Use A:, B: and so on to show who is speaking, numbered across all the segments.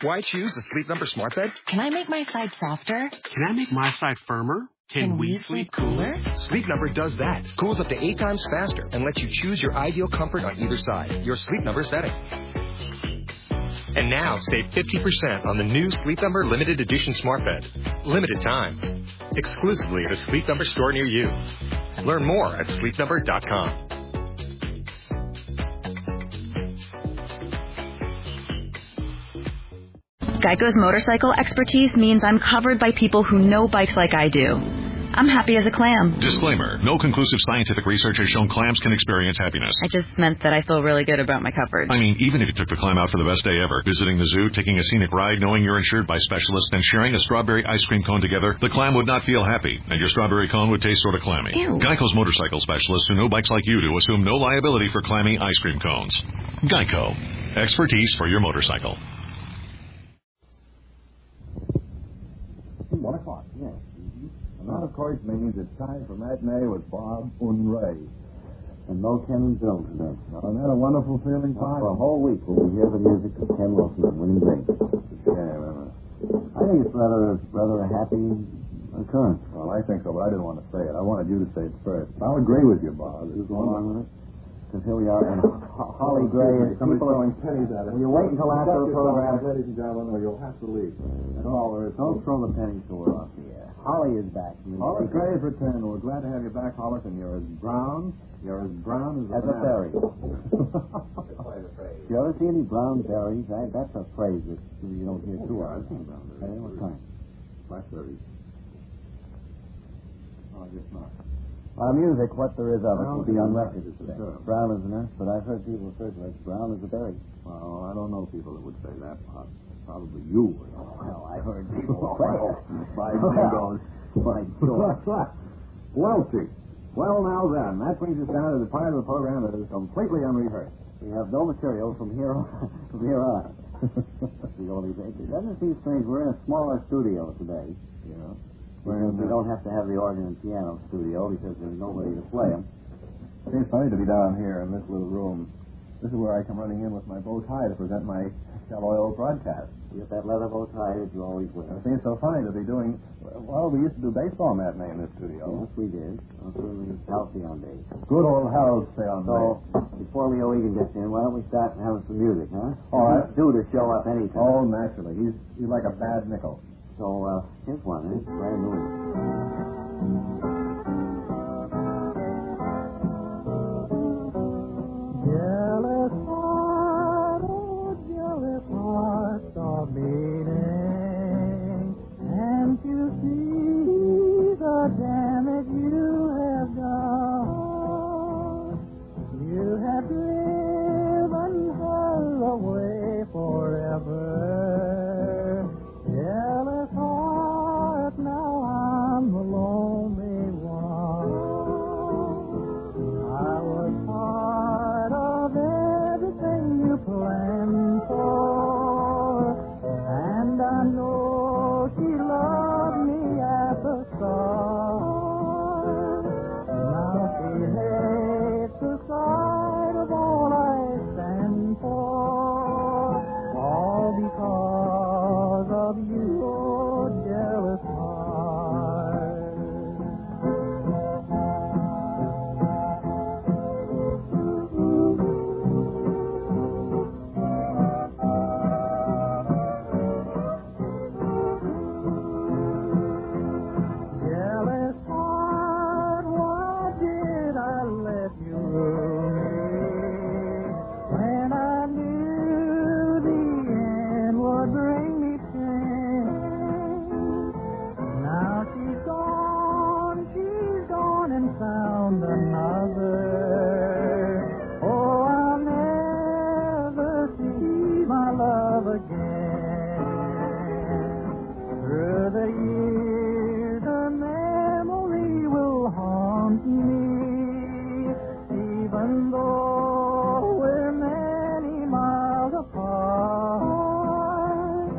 A: Why choose a Sleep Number smart bed?
B: Can I make my side softer?
C: Can I make my side firmer?
B: Can we sleep cooler?
A: Sleep Number does that. Cools up to 8 times faster and lets you choose your ideal comfort on either side. Your Sleep Number setting. And now save 50% on the new Sleep Number limited edition smart bed. Limited time. Exclusively at a Sleep Number store near you. Learn more at sleepnumber.com.
D: Geico's motorcycle expertise means I'm covered by people who know bikes like I do. I'm happy as a clam.
E: Disclaimer. No conclusive scientific research has shown clams can experience happiness.
D: I just meant that I feel really good about my coverage.
E: I mean, even if you took the clam out for the best day ever, visiting the zoo, taking a scenic ride, knowing you're insured by specialists, and sharing a strawberry ice cream cone together, the clam would not feel happy, and your strawberry cone would taste sort of clammy.
D: Ew.
E: Geico's motorcycle specialists who know bikes like you do assume no liability for clammy ice cream cones. Geico. Expertise for your motorcycle.
F: 1 o'clock, yes. And that, of course, means it's time for Matinee with Bob and Ray. And no Ken and Bill today. Now, isn't that a wonderful feeling, Bob? For a whole week we'll hear the music of Ken Wilson and Winning Big. I think it's rather a happy occurrence. Well, I think so, but I didn't want to say it. I wanted you to say it first. I'll agree with you, Bob. Just go along with it. Because here we are, and Holly Gray is
G: somebody throwing pennies at it.
F: Will you wait until after the program?
G: Ladies and gentlemen, or you'll have to leave.
F: That's all there is. Don't throw the pennies till we're off the air. Holly is back. Holly Gray has returned. We're glad to have you back, Hollis, and you're as brown as a berry. You ever see any brown berries? That's a phrase that you don't hear too often. What kind? Blackberries. Oh, I guess not. Music, what there is of it, will be on record today. Sure. Brown as an earth, but I've heard people refer to it as brown as a berry. Well, I don't know people that would say that. Probably you would. Well, I heard people say it. My God. Wealthy. Well, now then, that brings us down to the part of the program that is completely unrehearsed. We have no material from here on. That's the only thing. Doesn't it seem strange? We're in a smaller studio today. Yeah. We don't have to have the organ and piano studio because there's nobody to play them. It seems funny to be down here in this little room. This is where I come running in with my bow tie to present my Shell Oil broadcast. You get that leather bow tie that you always wear. It seems so funny to be doing... Well, we used to do baseball matinee in this studio. Yes, we did. Certainly healthy on days. Good old health, say on days. So, before Leo Egan gets in, why don't we start having some music, huh? All right. Due to show up anytime. Oh, naturally. He's like a bad nickel. So, here's one, eh? Brand new. Jealous heart, oh, jealous heart, are beating. And to see the damage you have done, you have driven her away forever. Jealous heart, now I'm the lonely one. I was part of everything you planned for, and I know she loved me at the start. Now she hates the sight of all I stand for, all because of you, oh, jealous heart. Jealous heart, why did I let you rule me when I knew the end would bring me pain? Now she's gone and found another. Oh, I'll never see my love again. Through the years, the memory will haunt me, even though we're many miles apart.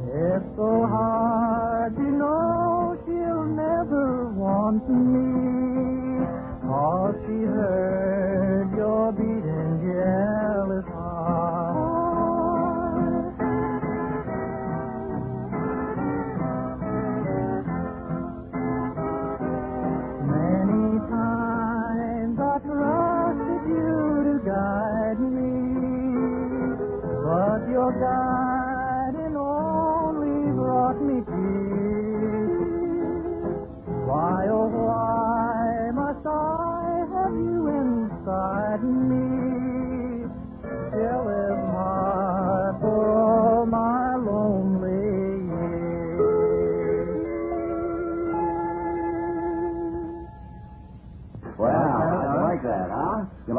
F: It's so hard to know she'll never want me, 'cause she heard your beating jealous heart.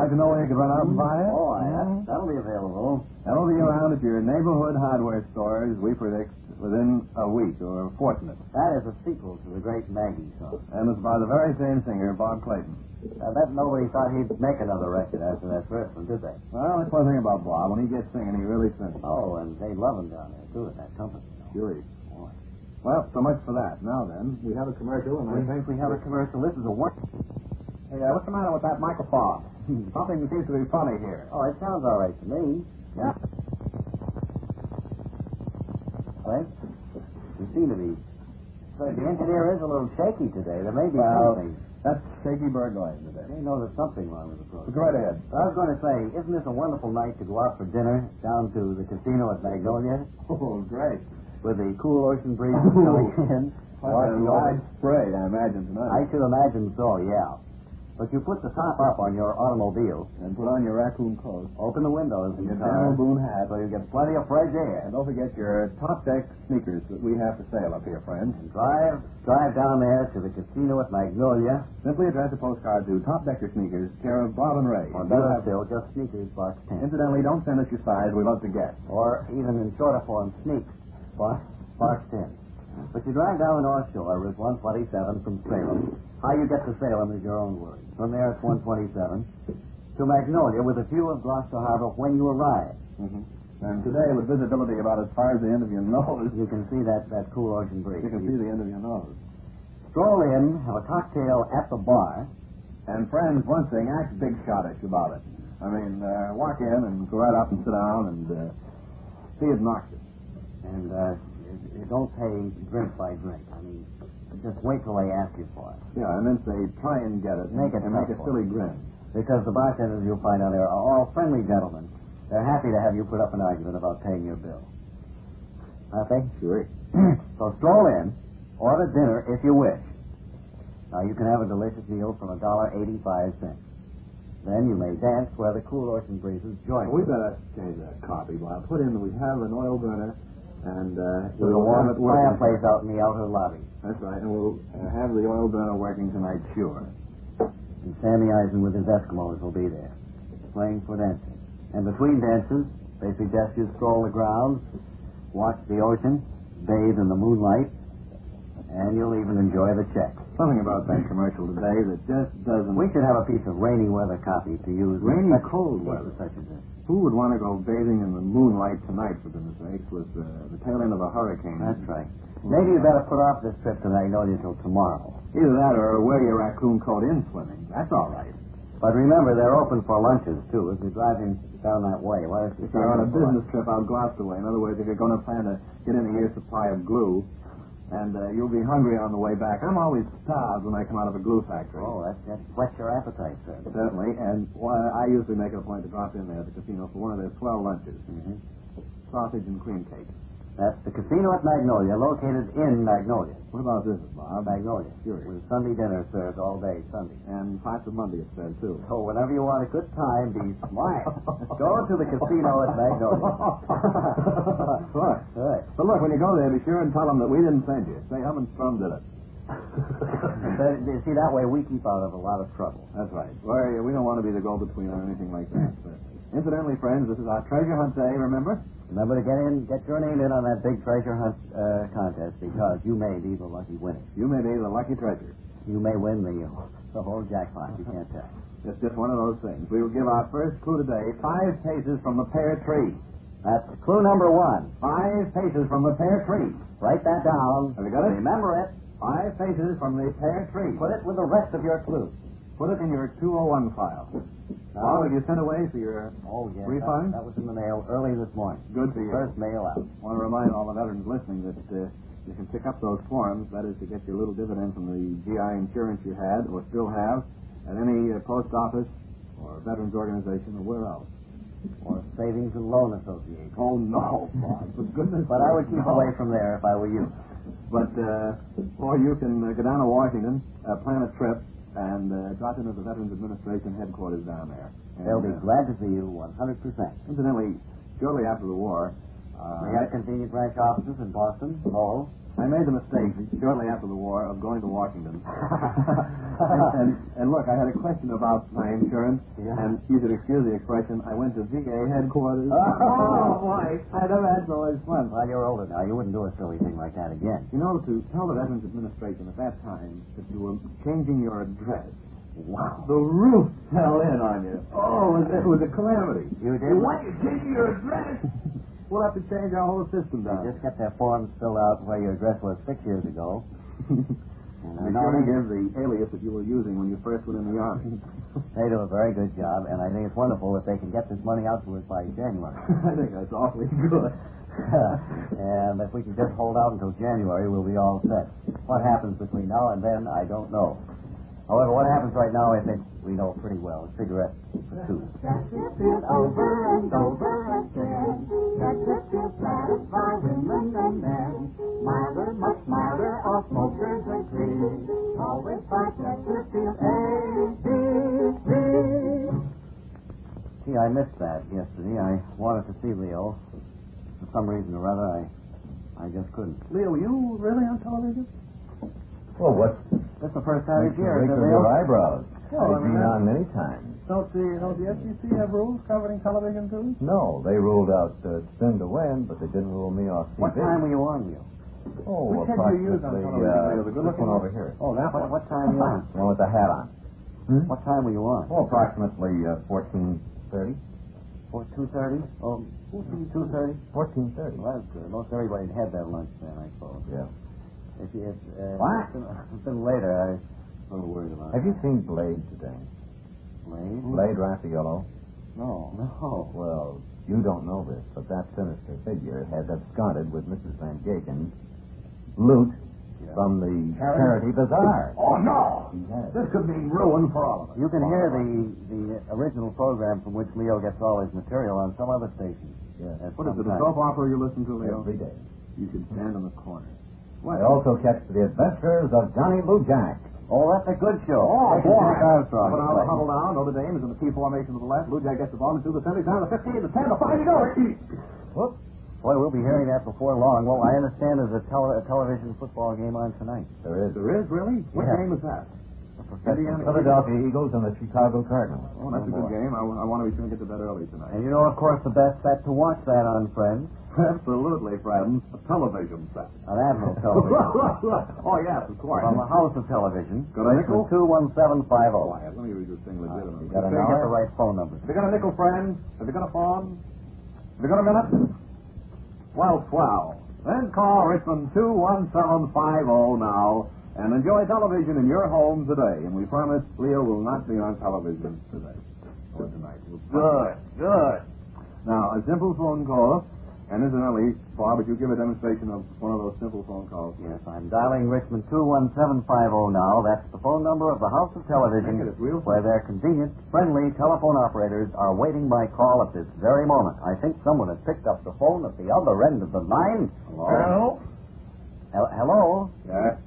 F: like to know where you can run out and buy it?
H: Oh, that'll be available.
F: That'll be around at your neighborhood hardware stores, we predict, within a week or a fortnight.
H: That is a sequel to the great Maggie song.
F: And it's by the very same singer, Bob Clayton.
H: I bet nobody thought he'd make another record after that first one, did they?
F: Well, that's one thing about Bob. When he gets singing, he really sings.
H: Oh, and they love him down there, too, at that company.
F: Sure. Well, so much for that. Now then, we have a commercial, and I think
H: we have a commercial. This is a one.
F: Hey, what's the matter with that microphone? Something seems to be funny here.
H: Oh, it sounds all right to me.
F: Yeah.
H: Right? You seem to be. So the engineer is a little shaky today. There may be something.
F: That's shaky bird noise today.
H: They know there's something wrong with the program.
F: Go right ahead.
H: I was going to say, isn't this a wonderful night to go out for dinner down to the casino at Magnolia?
F: Oh, great.
H: With the cool ocean breeze coming in.
F: What a wide spray, I imagine, tonight.
H: I should imagine so, yeah. But you put the top up on your automobile.
F: And put on your raccoon coat.
H: Open the windows.
F: And your Daniel Boone hat.
H: So you get plenty of fresh air.
F: And don't forget your top deck sneakers that we have for sale up here, friends.
H: And drive down there to the casino at Magnolia.
F: Simply address a postcard to Top Decker Sneakers, care of Bob and Ray.
H: Or better still, just Sneakers, box 10.
F: Incidentally, don't send us your size. We love to guess.
H: Or even in shorter form, Sneaks, box 10. But you drive down the North Shore, Route 127 from Salem. How you get to Salem is your own worry. From there, it's 127. To Magnolia with a view of Gloucester Harbor when you arrive.
F: Mm-hmm. And today, with visibility about as far as the end of your nose...
H: You can see that cool ocean breeze.
F: You can see the end of your nose.
H: Stroll in, have a cocktail at the bar.
F: And friends, one thing, act big shottish about it. I mean, walk in and go right up and sit down and be obnoxious.
H: And you don't pay drink by drink. I mean, just wait till they ask you for it.
F: Yeah, and then say, try and get it.
H: Make a
F: silly grin.
H: Because the bartenders you'll find out there are all friendly gentlemen. They're happy to have you put up an argument about paying your bill. Aren't they?
F: Sure.
H: So stroll in, order dinner if you wish. Now you can have a delicious meal from $1.85. Then you may dance where the cool ocean breezes join.
F: We better change that copy, Bob. Put in that we have an oil burner and
H: there's a warm fireplace out in the outer lobby.
F: That's right, and we'll have the oil burner working tonight, sure.
H: And Sammy Eisen with his Eskimos will be there, playing for dancing. And between dances, they suggest you stroll the grounds, watch the ocean, bathe in the moonlight, and you'll even enjoy the check.
F: Something about that commercial today that just doesn't...
H: We should have a piece of rainy weather copy to use.
F: Rainy, cold weather.
H: Such as this.
F: Who would want to go bathing in the moonlight tonight, for goodness sakes, with the tail end of a hurricane?
H: That's right. Maybe you better put off this trip to Magnolia till tomorrow.
F: Either that or wear your raccoon coat in swimming. That's all right.
H: But remember, they're open for lunches, too, if you're driving down that way.
F: If you're on a business trip out Gloucester way, in other words, if you're going to plan to get in a year's supply of glue, and you'll be hungry on the way back. I'm always starved when I come out of a glue factory.
H: Oh, that whets your appetite, sir.
F: Certainly, and I usually make it a point to drop in there at the casino for one of their 12 lunches.
H: Mm-hmm.
F: Sausage and cream cake.
H: That's the casino at Magnolia, located in Magnolia.
F: What about this, Bob?
H: Magnolia.
F: Sure.
H: With Sunday dinner served all day Sunday.
F: And parts of Monday it said, too.
H: So whenever you want a good time, be smart. Go to the casino at Magnolia.
F: Right.
H: Right.
F: But look, when you go there, be sure and tell them that we didn't send you. Say Hum and Strum did it.
H: You see, that way we keep out of a lot of trouble.
F: That's right. We don't want to be the go-between or anything like that. Incidentally, friends, this is our treasure hunt day, remember?
H: Remember to get your name in on that big treasure hunt contest, because you may be the lucky winner.
F: You may be the lucky treasure.
H: You may win the whole jackpot. You can't tell.
F: It's just one of those things. We will give our first clue today, 5 paces from the pear tree.
H: That's clue number 1.
F: 5 paces from the pear tree.
H: Write that down.
F: Have you got it?
H: Remember it.
F: 5 paces from the pear tree.
H: Put it with the rest of your clues.
F: Put it in your 201 file. Now, have you sent away for your refund?
H: That was in the mail early this morning.
F: Good for you.
H: First mail out.
F: I want to remind all the veterans listening that you can pick up those forms, that is to get your little dividend from the GI insurance you had or still have at any post office or veterans organization or where else.
H: Or Savings and Loan Association.
F: Oh, no, Bob, for goodness sake.
H: But I would keep away from there if I were you.
F: But, or you can go down to Washington, plan a trip, and drop into the Veterans Administration headquarters down there. And,
H: they'll be glad to see you 100%.
F: Incidentally, shortly after the war...
H: we had convenient branch offices in Boston, Lowell,
F: I made the mistake shortly after the war of going to Washington. and look, I had a question about my insurance, and you should excuse the expression, I went to VA headquarters.
H: Oh, boy.
F: I never had so much fun.
H: Well, you're older now. You wouldn't do a silly thing like that again.
F: You know, to tell the Veterans Administration at that time that you were changing your address.
H: Wow.
F: The roof fell in on you. Oh, it was a calamity.
H: You did?
F: What? You're changing your address? We'll have to change our whole system down.
H: They just kept their forms filled out where your address was 6 years ago.
F: Be sure to give the alias that you were using when you first went in the Army.
H: They do a very good job, and I think it's wonderful if they can get this money out to us by January.
F: I think that's awfully good.
H: And if we can just hold out until January, we'll be all set. What happens between now and then, I don't know. However, what happens right now, I think we know pretty well. A cigarette for two.
B: That's it over and over again. That's it to satisfy women and men. Milder, much milder, all smokers agree. Always fight that to feel A-B-B.
H: Gee, I missed that yesterday. I wanted to see Leo. For some reason or other, I just couldn't.
F: Leo, were you really on television?
I: Well, what
H: That's the first time
I: makes
H: this
I: you
H: year,
I: wrinkle
H: isn't it,
I: your
H: Leo?
I: eyebrows?
F: Well,
I: I've been on many times.
F: Don't the FCC have rules covering television, too?
I: No, they ruled out spin to win, but they didn't rule me off TV.
H: What time were you on, Leo?
I: Oh,
F: Which head do you use on
I: approximately,
F: television, Leo? The
I: this
F: good-looking
I: one
F: one?
I: over here.
F: Oh, that one?
H: What time were you on?
I: The one with the hat on.
H: What time were you on?
I: Oh, approximately 14:30.
H: 2:30? Oh, 2:30?
I: 14:30.
H: Well, that's good. Most everybody had that lunch then, I suppose.
I: Yeah.
H: What? It's been later. I was a little worried about
I: Have you seen Blade today?
H: Blade?
I: Blade Raffaello?
H: No.
I: Well, you don't know this, but that sinister figure has absconded with Mrs. Van Gagen's loot from the charity bazaar.
F: Oh, no!
I: He has.
F: This could mean ruin for all of us.
H: You can hear the original program from which Leo gets all his material on some other station.
I: Yeah.
F: What is it, a soap opera you listen to, Leo?
I: Every day.
F: You should stand in the corner.
I: I also catch the adventures of Johnny Blue Jack.
H: Oh, that's a good show.
F: Oh,
H: Jason
F: boy.
H: Armstrong.
F: Up and out, huddle down. Notre Dame is in the T formation to the left. Blue Jack gets the ball into the center. Down to 15, to 10, to 5, you go.
H: Whoop. Boy, we'll be hearing that before long. Well, I understand there's a television football game on tonight.
I: There is.
F: There is, really? What
H: Yeah.
F: game is that?
H: Indiana
I: Philadelphia Eagles and the Chicago Cardinals.
F: Oh, that's a good game. I want to be sure to get to bed early tonight.
H: And you know, of course, the best set to watch that on, friends.
F: Absolutely, friends. A television set.
H: An Admiral television.
F: Oh, yes, of course.
H: From the House of Television.
F: Got a nickel?
H: 21750.
F: Quiet. Let me read this thing legitimately.
H: You got to get the right phone number.
F: Have you got a nickel, friend? Have you got a phone? Have you got a minute? Well, swell. Then call Richmond 21750 now and enjoy television in your home today. And we promise Leo will not be on television today or tonight.
H: Good.
F: Now, a simple phone call. And incidentally, Bob, would you give a demonstration of one of those simple phone calls?
H: Yes, I'm dialing Richmond 21750 now. That's the phone number of the House of Television,
F: Make it real
H: where their convenient, friendly telephone operators are waiting my call at this very moment. I think someone has picked up the phone at the other end of the line.
F: Hello?
H: Hello?
F: Yes.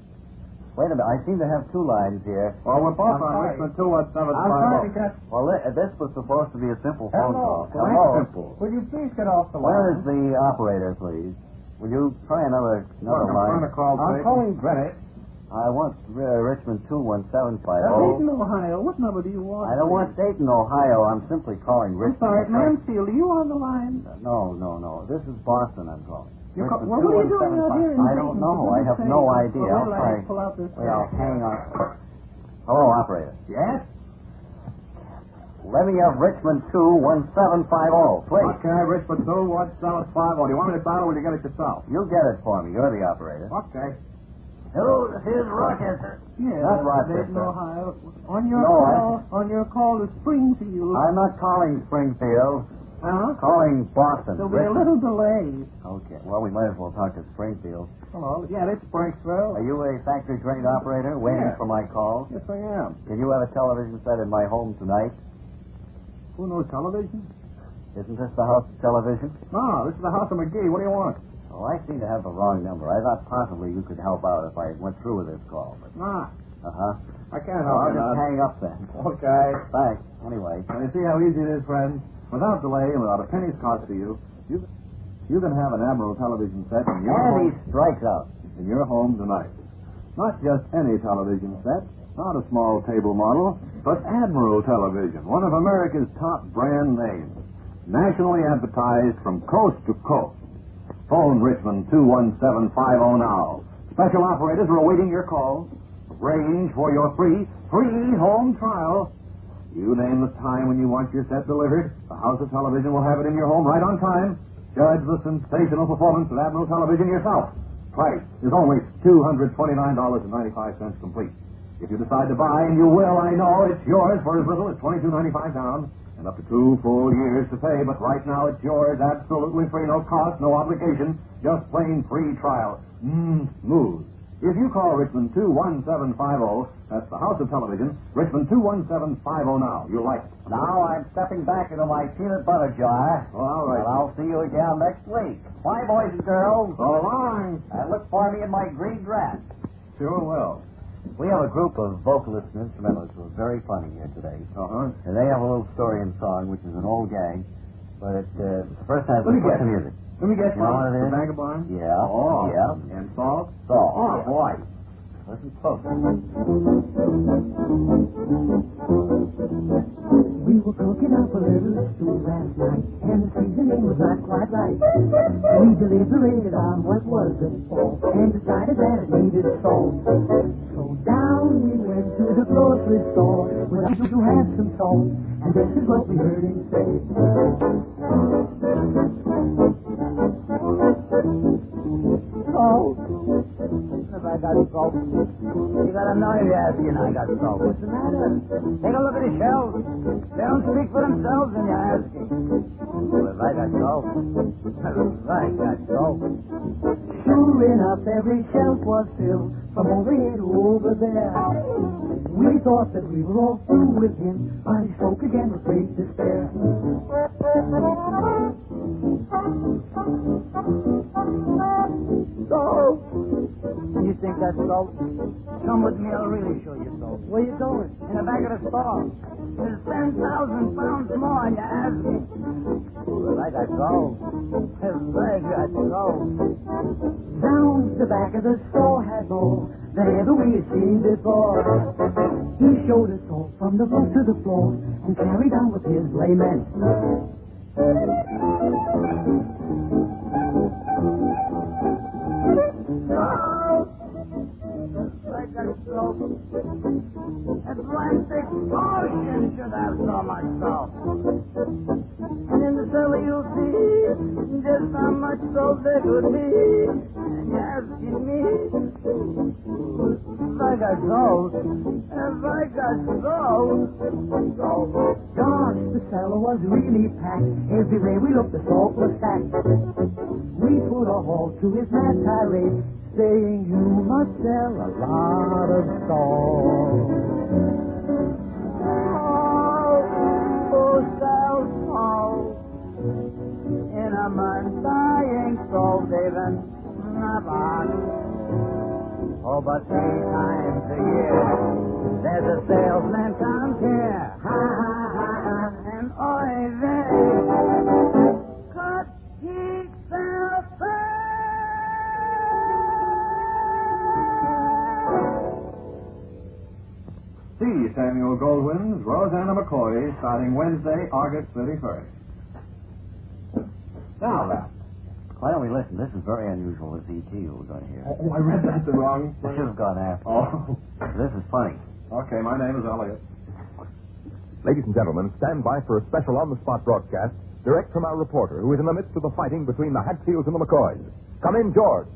H: Wait a minute, I seem to have two lines here.
F: Well, we're both on Richmond 21750.
H: Well, this was supposed to be a simple phone call.
F: Hello.
H: Hello?
F: Will you please get off the
H: Where is the operator, please? Will you try another line?
F: I'm calling Greenwich.
H: I want Richmond 21750.
F: Dayton, Ohio. What number do you want?
H: I don't want Dayton, Ohio. I'm simply calling Richmond.
F: I'm sorry, Mansfield. Are you on the line?
H: No. This is Boston I'm calling.
F: What are you doing out here in
H: I don't know. I have no idea. I'll try.
F: Pull out this.
H: Well, hang on. Hello, operator.
F: Yes?
H: Let me have Richmond 21750, please.
F: Okay, Richmond 21750. Do you want me to dial or will you get it yourself?
H: You get it for me. You're the operator.
F: Okay.
H: Hello, this is Rochester.
F: Yes,
H: Not Rochester.
F: Dayton, Ohio. On your call to Springfield.
H: I'm not calling Springfield.
F: Huh?
H: Calling Boston.
F: There'll be a little delay.
H: Okay. Well, we might as well talk to Springfield.
F: Hello. Yeah, it's Springfield.
H: Are you a factory-trained operator waiting
F: Yeah.
H: for my call?
F: Yes, I am.
H: Can you have a television set in my home tonight?
F: Who knows television?
H: Isn't this the House of Television?
F: No, this is the House of McGee. What do you want?
H: Oh, I seem to have the wrong number. I thought possibly you could help out if I went through with this call. But...
F: Nah,
H: Uh-huh.
F: I can't
H: I'll
F: help you.
H: just hang up then.
F: Okay.
H: Thanks. Anyway.
F: Now, you see how easy it is, friends? Without delay and without a penny's cost to you, you can have an Admiral television set in your
H: And
F: home.
H: he strikes out.
F: in your home tonight. Not just any television set, not a small table model, but Admiral Television, one of America's top brand names. Nationally advertised from coast to coast. Phone Richmond 21750 now. Special operators are awaiting your call. Arrange for your free home trial. You name the time when you want your set delivered. The House of Television will have it in your home right on time. Judge the sensational performance of Admiral Television yourself. Price is only $229.95 complete. If you decide to buy, and you will, I know, it's yours for as little as $22.95 down and up to 2 full years to pay. But right now it's yours absolutely free, no cost, no obligation, just plain free trial. Smooth. If you call Richmond 21750, that's the House of Television, Richmond 21750 now. You'll like it.
H: Now I'm stepping back into my peanut butter jar.
F: Oh, all right.
H: And I'll see you again next week. Bye, boys and girls.
F: So long.
H: And look for me in my green dress.
F: Sure will.
H: We have a group of vocalists and instrumentalists who are very funny here today.
F: Uh-huh.
H: And they have a little story and song, which is an old gang. But first has
F: Let me
H: the
F: guess.
H: music.
F: Let me guess.
H: You know what it is?
F: The Vagabond?
H: Yeah.
F: Oh.
H: Yeah.
F: And salt?
H: Salt.
F: Oh,
H: Yeah.
F: boy.
H: Listen close.
B: We were cooking up a little stew last night, and the seasoning was not quite right. We deliberated on what was it for, and decided that it needed salt. So down we went to the grocery store, without to have some salt, and this is what we heard him say.
H: Salt. If I got salt. You gotta know you're asking I got salt.
B: What's the matter?
H: Take a look at the shelves. They don't speak for themselves when you're asking. Well, if I got salt. If I got salt.
B: Sure enough, every shelf was filled from over here to over there. We thought that we were all through with him, but he spoke again with great despair.
H: Salt. You think that's salt? Come with me, I'll really show you salt.
B: Where you going?
H: In the back of the store. There's 10,000 pounds more, and you ask me. Well, I got salt. I got salt.
B: Down the back of the store had more than ever we had seen before. He showed us all from the roof to the floor and carried on with his lament.
H: Atlantic Ocean should have so much salt. And in the cellar you'll see just how much salt there could be. And you're asking me if I got salt. If I got salt.
B: Gosh, the cellar was really packed. Everywhere we looked, the salt was stacked. We put a halt to his mad tirade, saying you must sell a lot of salt.
H: Sell salt in a month buying salt even never. Oh, but 3 times a year there's a salesman comes here. Ha ha ha ha. And oy vey, cut he sells
F: See Samuel Goldwyn's Rosanna McCoy starting Wednesday, August 31st. Now then.
H: Why don't we listen? This is very unusual, this E.T. we're going to hear.
F: Oh, I read that the wrong.
H: I should have gone after.
F: Oh.
H: This is funny.
F: Okay, my name is Elliott.
J: Ladies and gentlemen, stand by for a special on-the-spot broadcast direct from our reporter who is in the midst of the fighting between the Hatfields and the McCoys. Come in, George.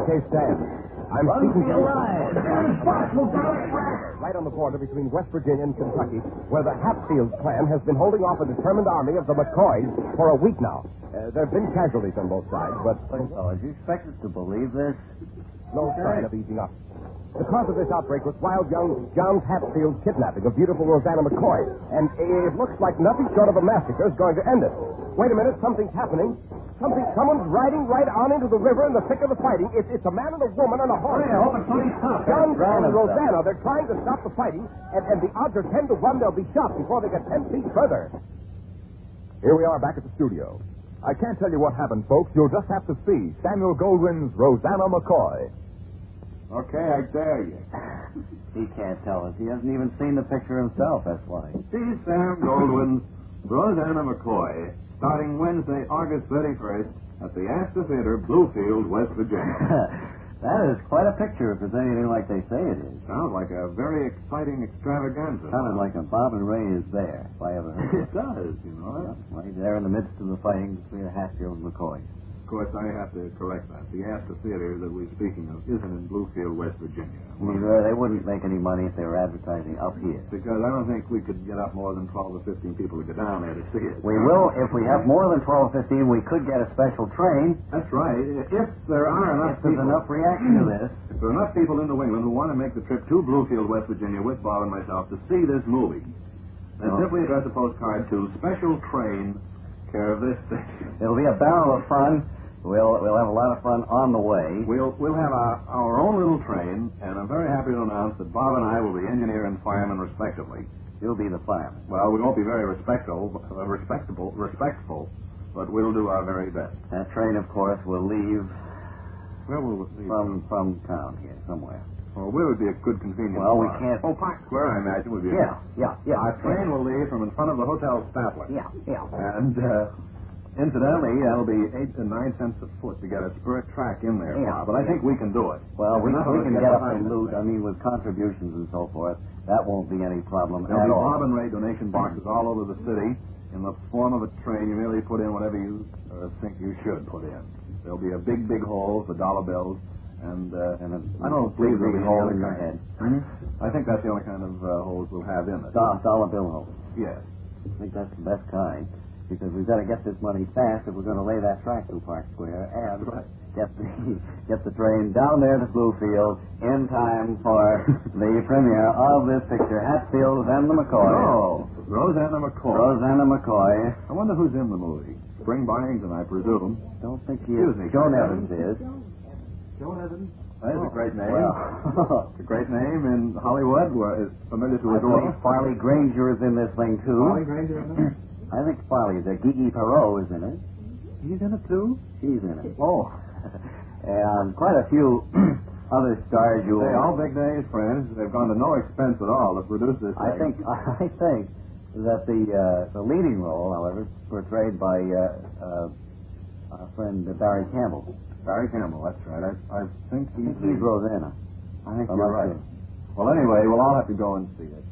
J: Okay, Stan. I'm speaking to you right on the border between West Virginia and Kentucky, where the Hatfield clan has been holding off a determined army of the McCoys for a week now. There have been casualties on both sides, but...
H: Oh, do you expect us to believe this?
J: No sign of easing up. The cause of this outbreak was wild young John Hatfield's kidnapping of beautiful Rosanna McCoy, and it looks like nothing short of a massacre is going to end it. Wait a minute, something's happening. Someone's riding right on into the river in the thick of the fighting. It's a man and a woman on a horse.
F: Hey, I hope it's something tough.
J: John and Rosanna, they're trying to stop the fighting, and the odds are 10 to 1 they'll be shot before they get 10 feet further. Here we are back at the studio. I can't tell you what happened, folks. You'll just have to see. Samuel Goldwyn's Rosanna McCoy.
F: Okay, I dare you.
H: He can't tell us. He hasn't even seen the picture himself, that's why.
F: See Sam Goldwyn's Rosanna McCoy, starting Wednesday, August 31st, at the Astor Theater, Bluefield, West Virginia.
H: That is quite a picture if it's anything like they say it is.
F: Sounds like a very exciting extravaganza.
H: Sounded like a Bob and Ray is there, if I ever heard
F: It does, you know.
H: Yeah, right there in the midst of the fighting between the Hatfield and McCoy.
F: Of course, I have to correct that. The Astor Theater that we're speaking of isn't in Bluefield, West Virginia.
H: I mean, they wouldn't make any money if they were advertising up here.
F: Because I don't think we could get up more than 12 or 15 people to go down there to see it.
H: We will, if we have more than 12 or 15, we could get a special train.
F: That's right. If there are enough
H: If there's enough reaction to this.
F: If there are enough people in New England who want to make the trip to Bluefield, West Virginia with Bob and myself to see this movie, then simply address a postcard to Special Train, care of this station.
H: It'll be a barrel of fun. We'll have a lot of fun on the way.
F: We'll have our own little train, and I'm very happy to announce that Bob and I will be engineer and fireman respectively.
H: You'll be the fireman.
F: Well, we won't be very respectful, but we'll do our very best.
H: That train, of course, will leave.
F: Where will it leave?
H: From town here, somewhere.
F: Well, where would be a good convenience?
H: Well, we
F: spot?
H: can't.
F: Oh, Park Square, I imagine, would be.
H: Yeah.
F: Our train will leave from in front of the Hotel Statler.
H: Yeah.
F: And, incidentally, that'll be 8 to 9 cents a foot to get a spur track in there.
H: Yeah.
F: But I think we can do it.
H: Well, we can get up and
F: loot.
H: loot. I mean, with contributions and so forth, that won't be any problem
F: There'll
H: at
F: be
H: all.
F: Bob and Ray donation boxes all over the city in the form of a train. You merely put in whatever you think you should put in. There'll be a big hole for dollar bills, and I don't believe there'll be
H: hole in your head.
F: I think that's the only kind of holes we'll have in it.
H: Dollar bill hole.
F: Yes.
H: I think that's the best kind, because we've got to get this money fast if we're going to lay that track through Park Square and get the train down there to Bluefield in time for the premiere of this picture, Hatfield and the McCoy.
F: Oh, Rosanna McCoy.
H: Rosanna McCoy.
F: I wonder who's in the movie. Spring Byington, I presume.
H: Don't think he is. Joan Evans is.
F: Joan Evans? That is a great name.
H: Well,
F: it's a great name in Hollywood. It's familiar to us all.
H: Farley Granger is in this thing, too.
F: Farley Granger is in it?
H: I think Farley's there. Gigi Perot is in it.
F: He's in it, too?
H: She's in it.
F: Oh.
H: And quite a few other stars you...
F: Hey, all big names, friends. They've gone to no expense at all to produce this thing.
H: I think that the leading role, however, is portrayed by our friend Barry Campbell.
F: Barry Campbell, that's right. I think he's
H: Rosanna. I think
F: you're right. Well, anyway, we'll all have to go and see it.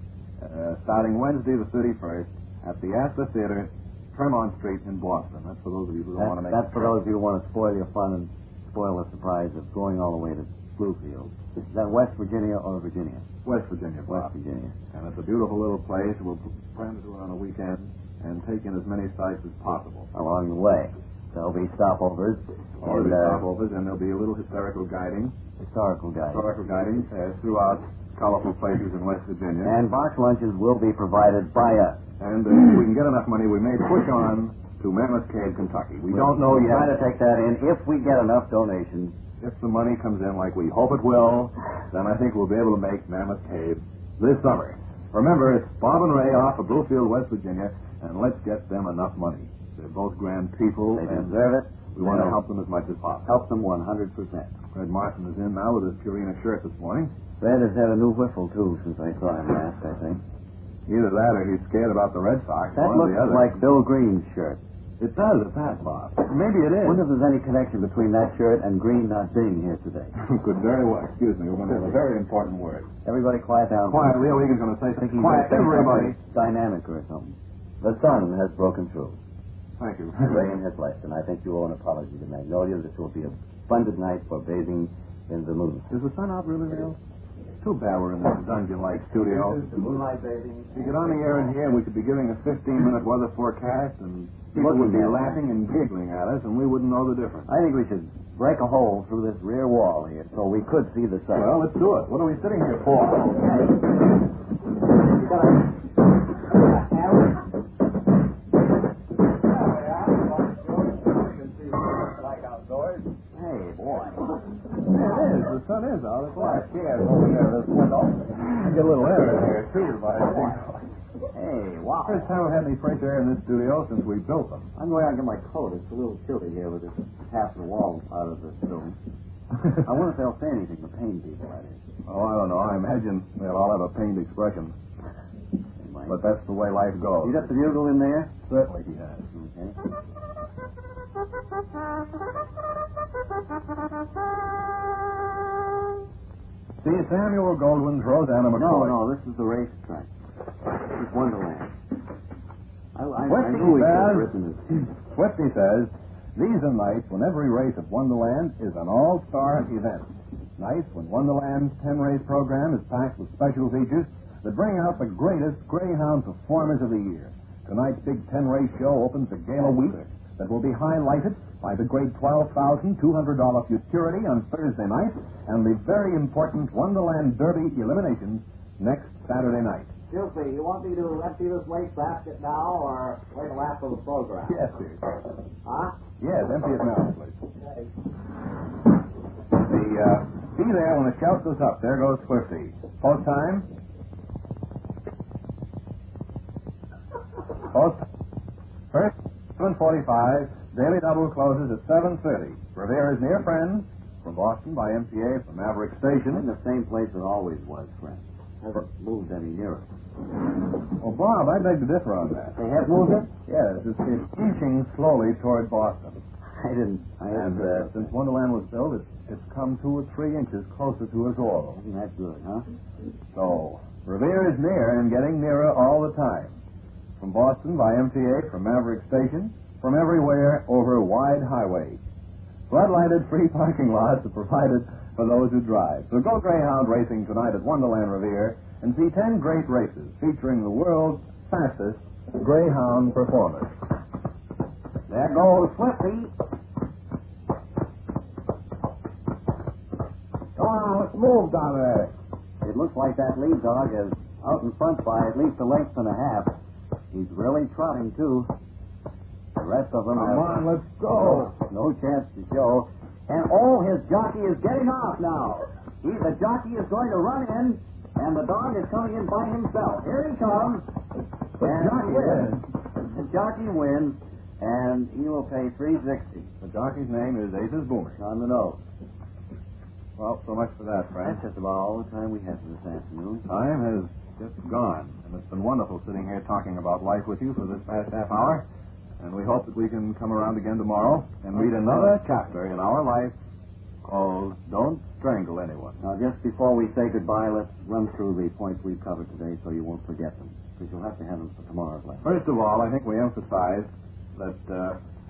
F: Starting Wednesday the 31st at the Astor Theater, Tremont Street in Boston. That's for those of you who don't want to make
H: That's for those of you who want to spoil your fun and spoil the surprise of going all the way to Bluefield. Is that West Virginia or Virginia?
F: West Virginia.
H: West Virginia.
F: And it's a beautiful little place. We'll plan to do it on a weekend and take in as many sights as possible.
H: Along the way. There'll be stopovers.
F: And there'll be a little historical guiding.
H: Historical guiding
F: throughout colorful places in West Virginia.
H: And box lunches will be provided by us.
F: And if we can get enough money, we may push on to Mammoth Cave, Kentucky. We don't know yet.
H: We'll try to take that in if we get enough donations.
F: If the money comes in like we hope it will, then I think we'll be able to make Mammoth Cave this summer. Remember, it's Bob and Ray off of Bluefield, West Virginia, and let's get them enough money. They're both grand people.
H: They deserve it.
F: We want to help them as much as possible.
H: Help them 100%.
F: Fred Martin is in now with his Purina shirt this morning.
H: Fred has had a new whiffle, too, since I saw him last, I think.
F: Either that or he's scared about the Red Sox.
H: That looks like Bill Green's shirt.
F: It does, it's that, Bob. Maybe it is.
H: I wonder if there's any connection between that shirt and Green not being here today.
F: Could very well. Excuse me, we're going to have a very important word.
H: Everybody quiet down.
F: Quiet. Leo Egan's going to say something. Quiet, everybody.
H: Dynamic or something. The sun has broken through.
F: Thank you.
H: Rain has left, and I think you owe an apology to Magnolia. This will be a splendid night for bathing in the moon.
F: Is the sun out really, Leo? Too bad we're in this dungeon-like studio.
H: Moonlight bathing.
F: If you get on the air in here, we could be giving a 15-minute weather forecast, and people would be laughing and giggling at us, and we wouldn't know the difference.
H: I think we should break a hole through this rear wall here so we could see the sun.
F: Well, let's do it. What are we sitting here for?
H: Hey, boy.
F: It is. The sun is out. It's
H: Chairs over here at this window.
F: Get a little air in here, too, by
H: Hey, wow.
F: First time we've had any fresh air in this studio since we built them.
H: I'm going out and get my coat. It's a little chilly here with this half the wall out of the room. I wonder if they'll say anything, the pained people, that is.
F: Oh, I don't know. I imagine they'll all have a pained expression. But that's the way life goes.
H: You got the bugle in there?
F: Certainly he has.
H: Okay.
F: See, Samuel Goldwyn's Rosanna McCoy.
H: No, this is the racetrack. This is Wonderland. I knew he could have written this.
F: Swifty says, these are nights when every race at Wonderland is an all-star event. Nights when Wonderland's 10-race program is packed with special features that bring out the greatest greyhound performers of the year. Tonight's big 10-race show opens a gala week that will be highlighted by the great $12,200 futurity on Thursday night and the very important Wonderland Derby eliminations next Saturday night.
H: Excuse me, you want me to empty this waste basket now or wait till after the program?
F: Yes, dear.
H: Huh?
F: Yes, empty it now, please. Be there when the shout goes up. There goes Swifty. Post time? First, 7:45. Daily Double closes at 7:30. Revere is near, friends. From Boston by MTA from Maverick Station.
H: In the same place it always was, friend. Hasn't moved any nearer.
F: Oh, Bob, I beg to differ on that.
H: They have moved it?
F: Yes, it's inching slowly toward Boston.
H: And
F: since Wonderland was built, it's come 2 or 3 inches closer to us all.
H: Isn't that good, huh?
F: So, Revere is near and getting nearer all the time. From Boston by MTA, from Maverick Station, from everywhere over wide highways. Floodlighted free parking lots are provided for those who drive. So go Greyhound racing tonight at Wonderland Revere and see 10 great races featuring the world's fastest Greyhound performers.
H: There goes Swifty.
F: Come on, let's move down there.
H: It looks like that lead dog is out in front by at least a length and a half. He's really trotting, too. The rest of them
F: Come on, let's go.
H: No chance to show. And, his jockey is getting off now. The jockey is going to run in, and the dog is coming in by himself. Here he comes. The jockey wins, and he will pay $3.60.
F: The jockey's name is Aces Boomer.
H: On the nose.
F: Well, so much for that, Frank.
H: That's just about all the time we have for this afternoon.
F: Time has just gone, and it's been wonderful sitting here talking about life with you for this past half hour. And we hope that we can come around again tomorrow and read another chapter in our life called Don't Strangle Anyone.
H: Now, just before we say goodbye, let's run through the points we've covered today so you won't forget them, because you'll have to have them for tomorrow's lesson.
F: First of all, I think we emphasized that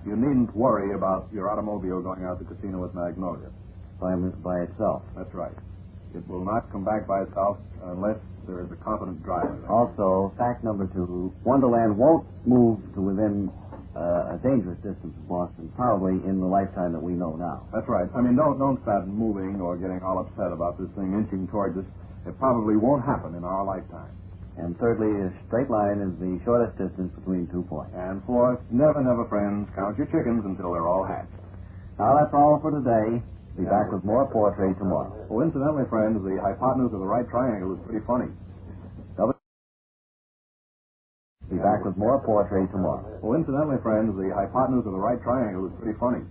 F: you needn't worry about your automobile going out to the casino with Magnolia.
H: By itself.
F: That's right. It will not come back by itself unless there is a competent driver there.
H: Also, fact number 2, Wonderland won't move to within a dangerous distance of Boston, probably in the lifetime that we know now.
F: That's right. I mean, don't start moving or getting all upset about this thing inching towards us. It probably won't happen in our lifetime.
H: And thirdly, a straight line is the shortest distance between 2 points.
F: And fourth, never, friends, count your chickens until they're all hatched.
H: Now, that's all for today. Be back with more poetry tomorrow.
F: Oh, incidentally, friends, the hypotenuse of the right triangle is pretty funny.
H: Be back with more poetry tomorrow.
F: Oh, incidentally, friends, the hypotenuse of the right triangle is pretty funny.